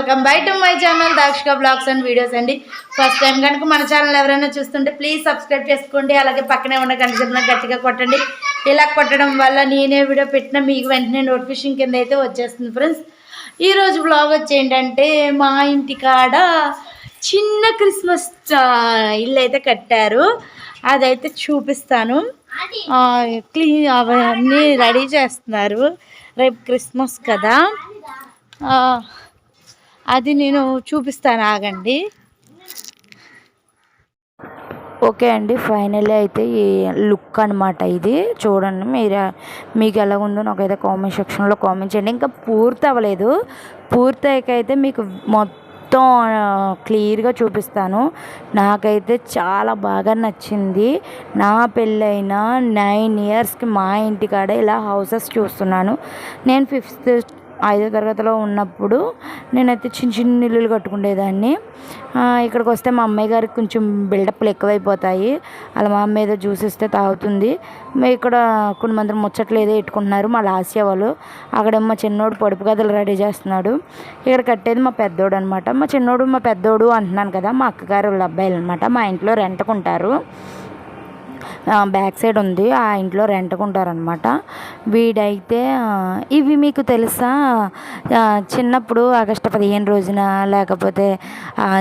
Welcome by to my channel Dakshika blogs and videos అండి. First time కనుక మన channel ఎవరైనా చూస్తుంటే ప్లీజ్ సబ్స్క్రైబ్ చేసుకోండి. అలాగే పక్కనే ఉన్న గంట సింబల్ని గట్టిగా కొట్టండి. ఇలా కొట్టడం వల్ల నేనే వీడియో పెట్టినా మీకు వెంటనే నోటిఫికేషన్ కింద అయితే వచ్చేస్తుంది ఫ్రెండ్స్. ఈరోజు బ్లాగ్ వచ్చి ఏంటంటే మా ఇంటి కాడ చిన్న క్రిస్మస్ ఇల్లు అయితే కట్టారు. అదైతే చూపిస్తాను. క్లీన్ అవన్నీ రెడీ చేస్తున్నారు. రేపు క్రిస్మస్ కదా, అది నేను చూపిస్తాను, ఆగండి. ఓకే అండి, ఫైనల్లీ అయితే ఈ లుక్ అనమాట. ఇది చూడండి, మీకు ఎలా ఉందో నాకైతే కామెంట్ సెక్షన్లో కామెంట్ చేయండి. ఇంకా పూర్తి అవ్వలేదు, పూర్తి అయ్యాకైతే మీకు మొత్తం క్లియర్గా చూపిస్తాను. నాకైతే చాలా బాగా నచ్చింది. నా పెళ్ళైన 9 ఇయర్స్కి మా ఇంటికాడ ఇలా హౌసెస్ చూస్తున్నాను. నేను 5వ తరగతిలో ఉన్నప్పుడు నేనైతే చిన్న చిన్న ఇల్లులు కట్టుకునేదాన్ని. ఇక్కడికి వస్తే మా అమ్మాయి గారికి కొంచెం బిల్డప్లు ఎక్కువైపోతాయి. అలా మా అమ్మ ఏదో జ్యూస్ ఇస్తే తాగుతుంది. ఇక్కడ కొన్ని మంది ముచ్చట్లు ఏదో పెట్టుకుంటున్నారు మా లాస్య వాళ్ళు. అక్కడేమో మా చిన్నోడు పొడుపు గదులు రెడీ చేస్తున్నాడు. ఇక్కడ కట్టేది మా పెద్దోడు అనమాట. మా చిన్నోడు మా పెద్దోడు అంటున్నాను కదా, మా అక్కగారు వాళ్ళ అబ్బాయిలు అనమాట. మా ఇంట్లో రెంట్కుంటారు. బ్యాక్ సైడ్ ఉంది, ఆ ఇంట్లో రెంట్కుంటారనమాట. వీడైతే ఇవి మీకు తెలుసా, చిన్నప్పుడు ఆగస్టు 15 రోజున లేకపోతే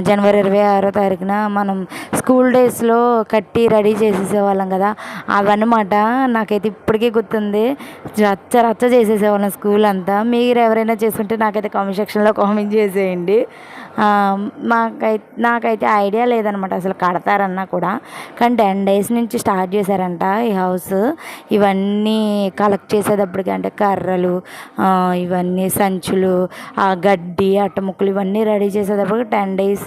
జనవరి 26వ తారీఖున మనం స్కూల్ డేస్లో కట్టి రెడీ చేసేసేవాళ్ళం కదా, అవన్నమాట. నాకైతే ఇప్పటికీ గుర్తుంది. రచ్చ రచ్చ చేసేసేవాళ్ళం స్కూల్ అంతా. మీరు ఎవరైనా చేసుకుంటే నాకైతే కామెంట్ సెక్షన్లో కామెంట్ చేసేయండి. నాకైతే ఐడియా లేదనమాట అసలు కడతారన్నా కూడా. కానీ 10 days నుంచి స్టార్ట్ చేశారంట ఈ హౌస్. ఇవన్నీ కలెక్ట్ చేసేటప్పటికి అంటే కర్రలు, ఇవన్నీ సంచులు, గడ్డి, అట్టముక్కలు ఇవన్నీ రెడీ చేసేటప్పటికి 10 days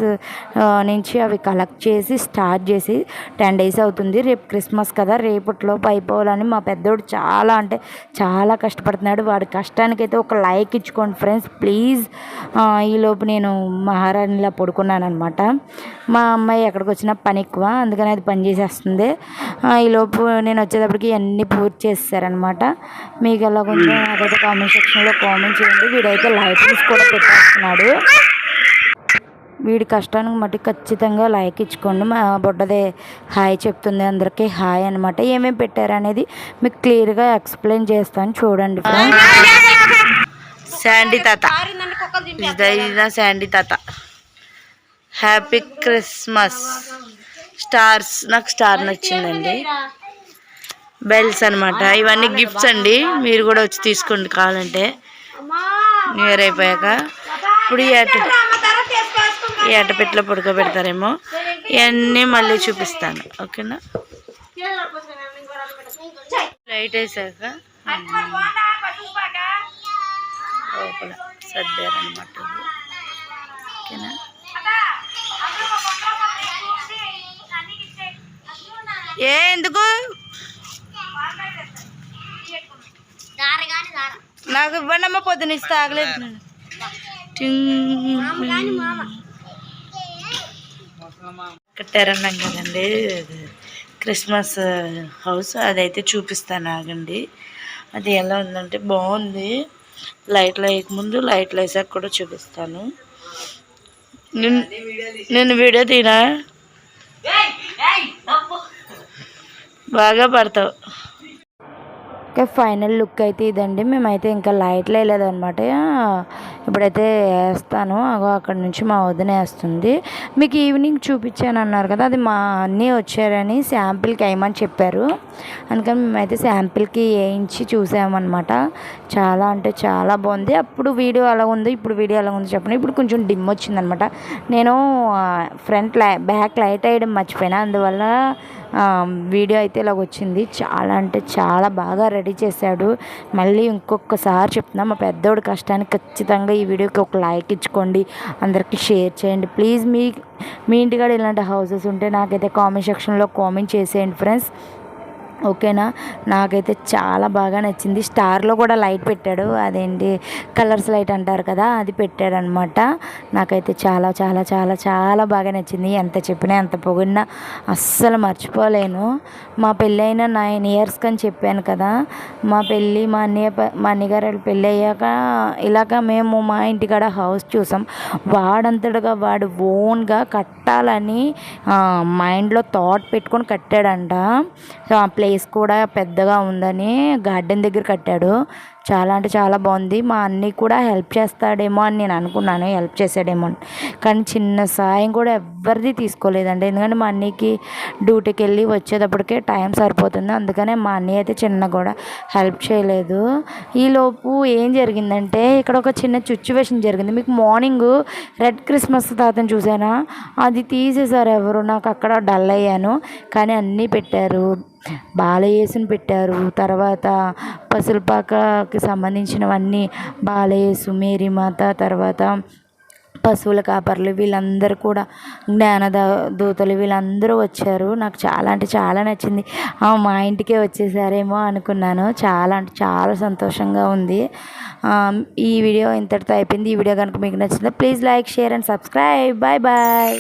నుంచి అవి కలెక్ట్ చేసి స్టార్ట్ చేసి 10 days అవుతుంది. రేపు క్రిస్మస్ కదా, రేపటిలోపు అయిపోవాలని మా పెద్దోడు చాలా అంటే చాలా కష్టపడుతున్నాడు. వాడి కష్టానికైతే ఒక లైక్ ఇచ్చుకోండి ఫ్రెండ్స్ ప్లీజ్. ఈలోపు నేను మహారాణిలా పడుకున్నాను అనమాట. మా అమ్మాయి ఎక్కడికి వచ్చినా పని ఎక్కువ, అందుకని అది పని చేసేస్తుంది. ఈలోపు నేను వచ్చేటప్పటికి అన్నీ పూర్తి చేస్తారనమాట. మీకు ఎలా ఉందో నాకైతే కామెంట్ సెక్షన్లో కామెంట్ చేయండి. వీడైతే లైటింగ్స్ కూడా పెట్టేస్తున్నాడు. వీడి కష్టానికి మట్టి ఖచ్చితంగా లైక్ ఇచ్చుకోండి. మా బొడ్డదే హాయ్ చెప్తుంది అందరికీ హాయ్ అనమాట. ఏమేమి పెట్టారనేది మీకు క్లియర్గా ఎక్స్ప్లెయిన్ చేస్తాను, చూడండి. శాండీ తాత, శాండీ తాత హ్యాపీ క్రిస్మస్. స్టార్స్, నాకు స్టార్ నచ్చిందండి. బెల్స్ అనమాట. ఇవన్నీ గిఫ్ట్స్ అండి, మీరు కూడా వచ్చి తీసుకోండి కావాలంటే న్యూ ఇయర్ అయిపోయాక. ఇప్పుడు ఈ అట్టపెట్టలో పడుకోబెడతారేమో, ఇవన్నీ మళ్ళీ చూపిస్తాను. ఓకేనా, లైట్ వేసాక లోపల సర్దారనమాట. ఓకేనా, ఎందుకు నాకు ఇవ్వండి అమ్మ, పొద్దున ఇస్తే ఆగలేదు. కట్టారన్నాం కదండి క్రిస్మస్ హౌస్, అదైతే చూపిస్తాను ఆగండి. అది ఎలా ఉందంటే బాగుంది. లైట్లు వేయకముందు లైట్లు వేసాక కూడా చూపిస్తాను. నేను వీడియో తీనా, బాగా పడతావు. ఓకే, ఫైనల్ లుక్ అయితే ఇదండి. మేమైతే ఇంకా లైట్లు వేయలేదన్నమాట. ఇప్పుడైతే వేస్తాను. అక్కడ నుంచి మా వదిన వేస్తుంది. మీకు ఈవినింగ్ చూపించాను అన్నారు కదా, అది మా అన్నీ వచ్చారని శాంపిల్కి వేయమని చెప్పారు. అందుకని మేమైతే శాంపిల్కి వేయించి చూసామన్నమాట. చాలా అంటే చాలా బాగుంది. అప్పుడు వీడియో అలా ఉంది, ఇప్పుడు వీడియో అలా ఉంది చెప్పండి. ఇప్పుడు కొంచెం డిమ్ వచ్చిందనమాట. నేను బ్యాక్ లైట్ వేయడం మర్చిపోయినా, అందువల్ల వీడియో అయితే ఇలాగ వచ్చింది. చాలా అంటే చాలా బాగా రెడీ చేశాడు. మళ్ళీ ఇంకొకసారి చెప్తున్నా, మా పెద్దోడి కష్టానికి ఖచ్చితంగా ఈ వీడియోకి ఒక లైక్ ఇచ్చుకోండి, అందరికీ షేర్ చేయండి ప్లీజ్. మీ ఇంటికాడ ఇలాంటి హౌసెస్ ఉంటే నాకైతే కామెంట్ సెక్షన్లో కామెంట్ చేసేయండి ఫ్రెండ్స్. ఓకేనా. నాకైతే చాలా బాగా నచ్చింది. స్టార్లో కూడా లైట్ పెట్టాడు, అదేంటి కలర్స్ లైట్ అంటారు కదా, అది పెట్టాడనమాట. నాకైతే చాలా చాలా చాలా చాలా బాగా నచ్చింది. ఎంత చెప్పినా ఎంత పొగిడినా అస్సలు మర్చిపోలేను. మా పెళ్ళైన 9 ఇయర్స్ అని చెప్పాను కదా, మా అన్నయ్య గారు పెళ్ళి అయ్యాక ఇలాగ మేము మా ఇంటికాడ హౌస్ చూసాం. వాడంతటగా వాడు ఓన్గా కట్టాలని మైండ్లో థాట్ పెట్టుకొని కట్టాడంట. ఆ ప్లేస్ కూడా పెద్దగా ఉందని గార్డెన్ దగ్గర కట్టాడు. చాలా అంటే చాలా బాగుంది. మా అన్నయ్య కూడా హెల్ప్ చేస్తాడేమో అని నేను అనుకున్నాను, హెల్ప్ చేసాడేమో అని. కానీ చిన్న సాయం కూడా ఎవరిది తీసుకోలేదండి. ఎందుకంటే మా అన్నయ్యకి డ్యూటీకి వెళ్ళి వచ్చేటప్పటికే టైం సరిపోతుంది. అందుకనే మా అన్నయ్య అయితే చిన్న కూడా హెల్ప్ చేయలేదు. ఈలోపు ఏం జరిగిందంటే ఇక్కడ ఒక చిన్న సిచ్యువేషన్ జరిగింది. మీకు మార్నింగ్ రెడ్ క్రిస్మస్ తాతను చూసానా, అది తీసేశారు ఎవరు. నాకు అక్కడ డల్ అయ్యాను. కానీ అన్నీ పెట్టారు. బాలయేసుని పెట్టారు, తర్వాత పసులపాకకి సంబంధించినవన్నీ బాలయేసు, మేరీమాత, తర్వాత పశువుల కాపర్లు, వీళ్ళందరూ కూడా దూతలు వీళ్ళందరూ వచ్చారు. నాకు చాలా అంటే చాలా నచ్చింది. మా ఇంటికే వచ్చేసారేమో అనుకున్నాను. చాలా అంటే చాలా సంతోషంగా ఉంది. ఈ వీడియో ఇంతటితో అయిపోయింది. ఈ వీడియో కనుక మీకు నచ్చిందా please like, share and subscribe. Bye bye.